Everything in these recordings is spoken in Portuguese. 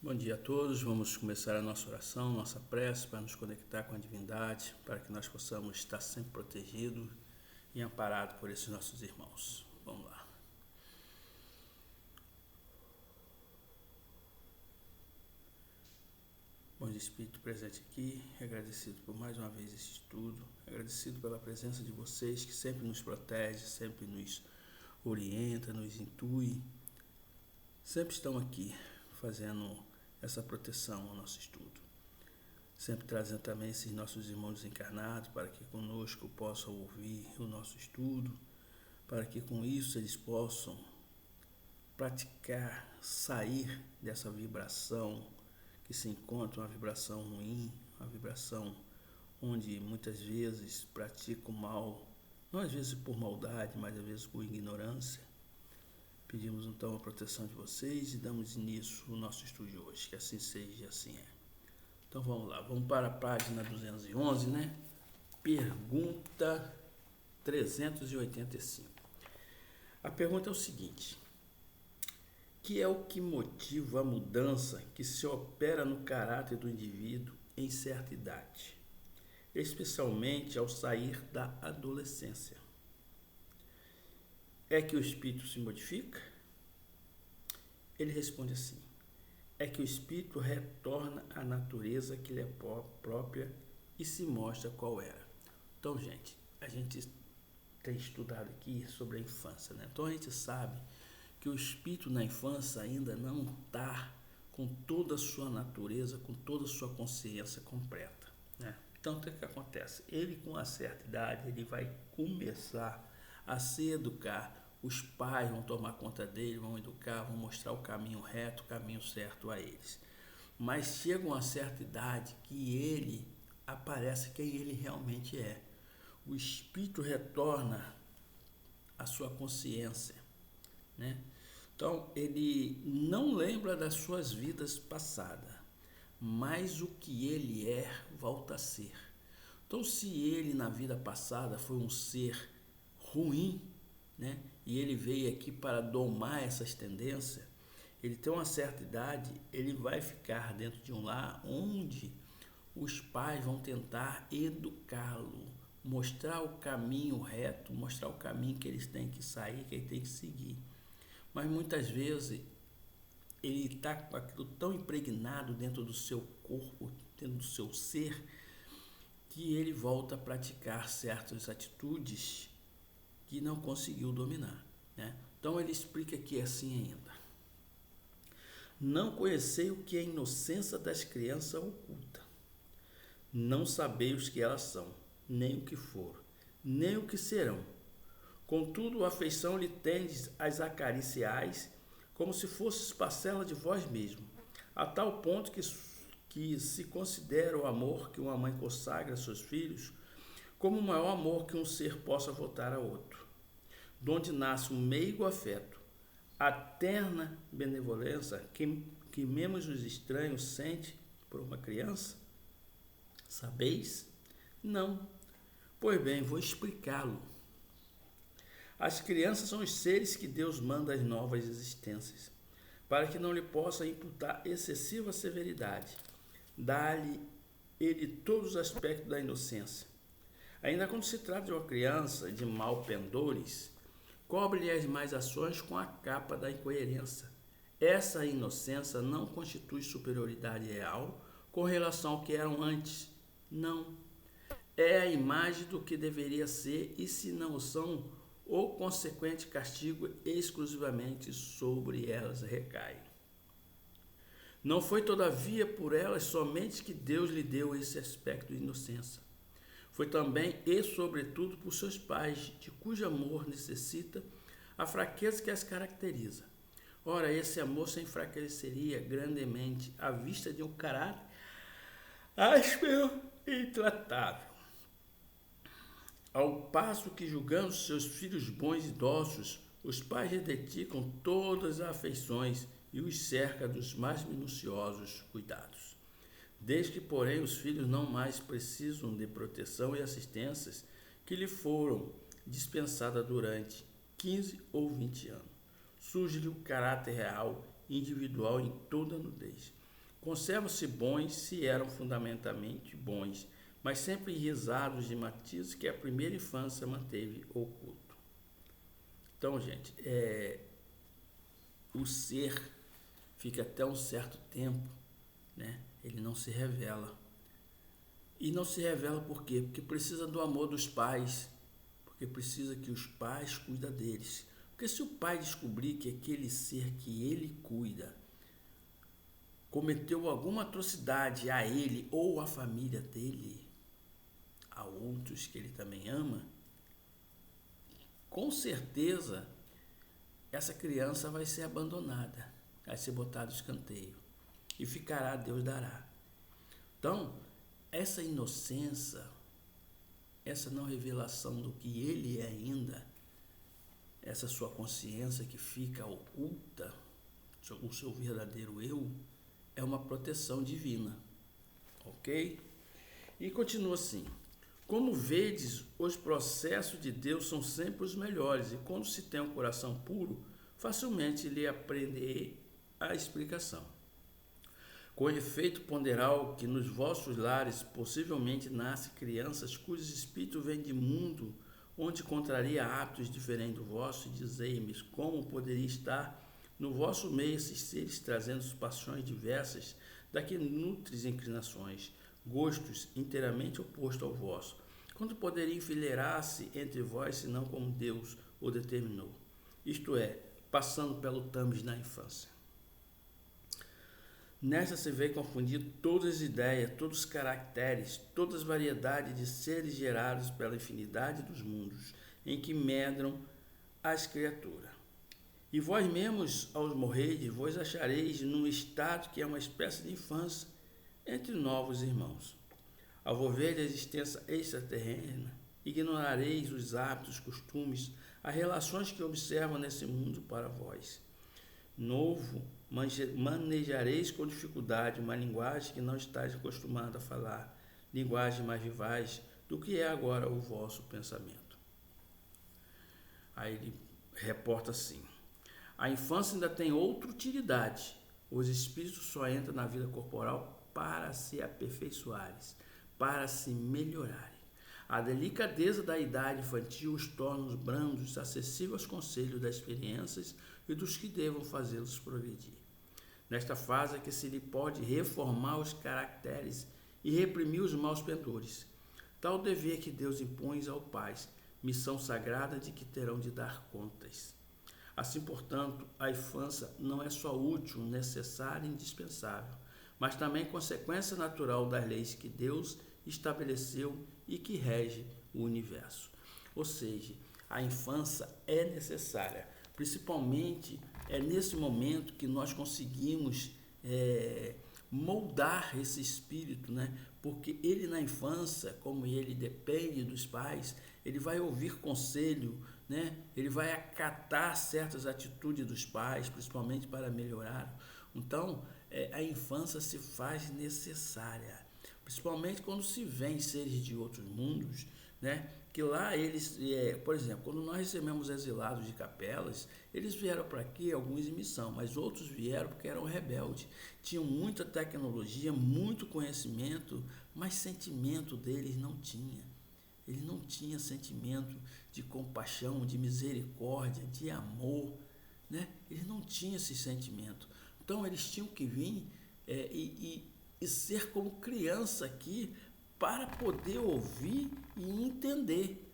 Bom dia a todos, vamos começar a nossa oração, nossa prece para nos conectar com a divindade, para que nós possamos estar sempre protegidos e amparados por esses nossos irmãos. Vamos lá. Bom Espírito presente aqui, agradecido por mais uma vez esse estudo, agradecido pela presença de vocês que sempre nos protege, sempre nos orienta, nos intui, sempre estão aqui fazendo essa proteção ao nosso estudo. Sempre trazendo também esses nossos irmãos encarnados para que conosco possam ouvir o nosso estudo, para que com isso eles possam praticar, sair dessa vibração que se encontra, uma vibração ruim, uma vibração onde muitas vezes praticam mal, não às vezes por maldade, mas às vezes por ignorância. Pedimos então a proteção de vocês e damos início ao nosso estudo de hoje, que assim seja e assim é. Então vamos lá, vamos para a página 211, né? Pergunta 385. A pergunta é o seguinte: que é o que motiva a mudança que se opera no caráter do indivíduo em certa idade, especialmente ao sair da adolescência? É que o espírito se modifica? Ele responde assim: é que o espírito retorna à natureza que lhe é própria e se mostra qual era. Então, gente, a gente tem estudado aqui sobre a infância, né? Então a gente sabe que o espírito na infância ainda não está com toda a sua natureza, com toda a sua consciência completa, né? Então o que acontece? Ele com uma certa idade, ele vai começar a se educar. Os pais vão tomar conta dele, vão educar, vão mostrar o caminho reto, o caminho certo a eles. Mas chega uma certa idade que ele aparece quem ele realmente é. O espírito retorna à sua consciência, né? Então ele não lembra das suas vidas passadas, mas o que ele é volta a ser. Então se ele na vida passada foi um ser ruim, né? E ele veio aqui para domar essas tendências, ele tem uma certa idade, ele vai ficar dentro de um lar onde os pais vão tentar educá-lo, mostrar o caminho reto, mostrar o caminho que eles têm que sair, que ele tem que seguir. Mas muitas vezes ele está com aquilo tão impregnado dentro do seu corpo, dentro do seu ser, que ele volta a praticar certas atitudes que não conseguiu dominar, né? Então ele explica aqui assim ainda: não conhecei o que a inocência das crianças oculta, não sabeis o que elas são, nem o que foram, nem o que serão. Contudo, a afeição lhe tendes as acariciais, como se fosses parcela de vós mesmo, a tal ponto que se considera o amor que uma mãe consagra a seus filhos como o maior amor que um ser possa votar a outro, donde nasce um meigo afeto, a terna benevolência que mesmo os estranhos sente por uma criança. Sabeis? Não. Pois bem, vou explicá-lo. As crianças são os seres que Deus manda às novas existências, para que não lhe possa imputar excessiva severidade. Dá-lhe ele todos os aspectos da inocência. Ainda quando se trata de uma criança de mal pendores, cobre-lhe as más ações com a capa da incoerência. Essa inocência não constitui superioridade real com relação ao que eram antes. Não. É a imagem do que deveria ser, e se não o são, o consequente castigo exclusivamente sobre elas recai. Não foi, todavia, por elas somente que Deus lhe deu esse aspecto de inocência. Foi também e, sobretudo, por seus pais, de cujo amor necessita a fraqueza que as caracteriza. Ora, esse amor se enfraqueceria grandemente à vista de um caráter áspero e intratável. Ao passo que, julgando seus filhos bons e dóceis, os pais lhe dedicam todas as afeições e os cerca dos mais minuciosos cuidados. Desde que, porém, os filhos não mais precisam de proteção e assistências que lhe foram dispensadas durante 15 ou 20 anos, surge-lhe o caráter real, individual em toda a nudez. Conservam-se bons se eram fundamentalmente bons, mas sempre enriesados de matizes que a primeira infância manteve oculto. Então, gente, o ser fica até um certo tempo, né? Ele não se revela. E não se revela por quê? Porque precisa do amor dos pais, porque precisa que os pais cuidem deles. Porque se o pai descobrir que aquele ser que ele cuida cometeu alguma atrocidade a ele ou à família dele, a outros que ele também ama, com certeza essa criança vai ser abandonada, vai ser botada no escanteio e ficará, Deus dará. Então, essa inocência, essa não revelação do que ele é ainda, essa sua consciência que fica oculta, o seu verdadeiro eu, é uma proteção divina, ok? E continua assim: como vedes, os processos de Deus são sempre os melhores, e quando se tem um coração puro, facilmente lhe aprender a explicação. Com efeito, ponderal que nos vossos lares possivelmente nascem crianças cujos espíritos vêm de mundo onde contraria hábitos diferentes do vosso, e dizei-me como poderia estar no vosso meio esses seres trazendo paixões diversas, daqui nutres inclinações, gostos inteiramente opostos ao vosso, quando poderia enfileirar-se entre vós, senão como Deus o determinou, isto é, passando pelo tâmis na infância. Nesta se vê confundir todas as ideias, todos os caracteres, todas as variedades de seres gerados pela infinidade dos mundos, em que medram as criaturas. E vós mesmos, aos morreres, vos achareis num estado que é uma espécie de infância entre novos irmãos. Ao volver a existência extraterrena, ignorareis os hábitos, costumes, as relações que observam nesse mundo para vós. Novo, manejareis com dificuldade uma linguagem que não estáis acostumado a falar, linguagem mais vivaz do que é agora o vosso pensamento. Aí ele reporta assim: a infância ainda tem outra utilidade. Os espíritos só entram na vida corporal para se aperfeiçoarem, para se melhorarem. A delicadeza da idade infantil os torna brandos, acessíveis aos conselhos das experiências e dos que devam fazê-los progredir. Nesta fase é que se lhe pode reformar os caracteres e reprimir os maus pendores. Tal dever que Deus impõe aos pais, missão sagrada de que terão de dar contas. Assim, portanto, a infância não é só útil, necessária e indispensável, mas também consequência natural das leis que Deus estabeleceu e que rege o universo. Ou seja, a infância é necessária, principalmente nesse momento que nós conseguimos moldar esse espírito, né? Porque ele na infância, como ele depende dos pais, ele vai ouvir conselho, né? Ele vai acatar certas atitudes dos pais, principalmente para melhorar. Então, a infância se faz necessária, principalmente quando se vê seres de outros mundos, né? Que lá eles, por exemplo, quando nós recebemos exilados de capelas, eles vieram para aqui, alguns em missão, mas outros vieram porque eram rebeldes. Tinham muita tecnologia, muito conhecimento, mas sentimento deles não tinha. Ele não tinha sentimento de compaixão, de misericórdia, de amor, né? Eles não tinham esse sentimento. Então eles tinham que vir e ser como criança aqui para poder ouvir e entender.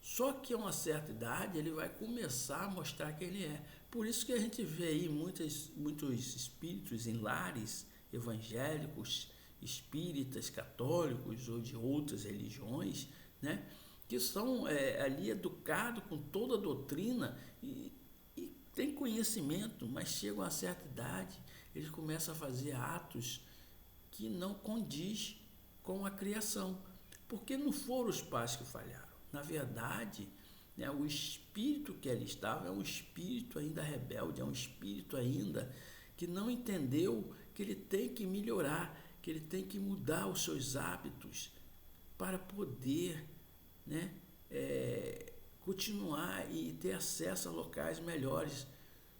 Só que a uma certa idade ele vai começar a mostrar quem ele é. Por isso que a gente vê aí muitos espíritos em lares evangélicos, espíritas, católicos ou de outras religiões, né? Que são ali educados com toda a doutrina e têm conhecimento, mas chegam a certa idade, eles começam a fazer atos que não condiz com a criação, porque não foram os pais que falharam. Na verdade, né, o espírito que ali estava é um espírito ainda rebelde, é um espírito ainda que não entendeu que ele tem que melhorar, que ele tem que mudar os seus hábitos para poder, né, continuar e ter acesso a locais melhores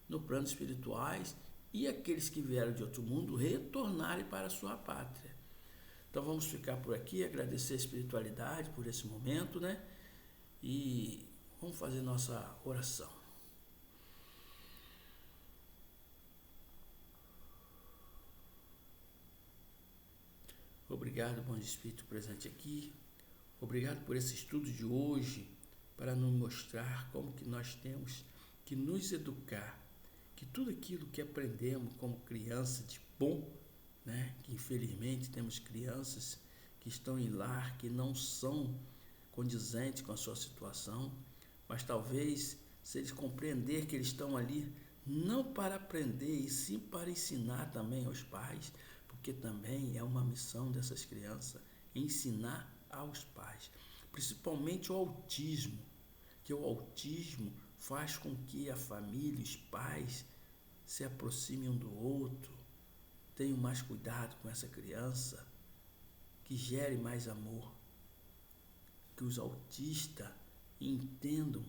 no plano espirituais e aqueles que vieram de outro mundo retornarem para a sua pátria. Então vamos ficar por aqui, agradecer a espiritualidade por esse momento, né? E vamos fazer nossa oração. Obrigado, bom Espírito presente aqui. Obrigado por esse estudo de hoje, para nos mostrar como que nós temos que nos educar, que tudo aquilo que aprendemos como criança de bom, né, que infelizmente temos crianças que estão em lar que não são condizentes com a sua situação, mas talvez se eles compreender que eles estão ali não para aprender e sim para ensinar também aos pais, porque também é uma missão dessas crianças ensinar aos pais, principalmente o autismo, que o autismo faz com que a família, os pais se aproximem um do outro, tenham mais cuidado com essa criança, que gere mais amor, que os autistas entendam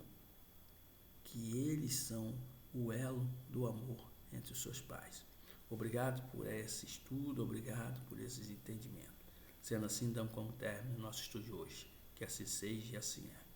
que eles são o elo do amor entre os seus pais. Obrigado por esse estudo, obrigado por esses entendimentos. Sendo assim, damos como término nosso estudo de hoje. Que assim seja e assim é.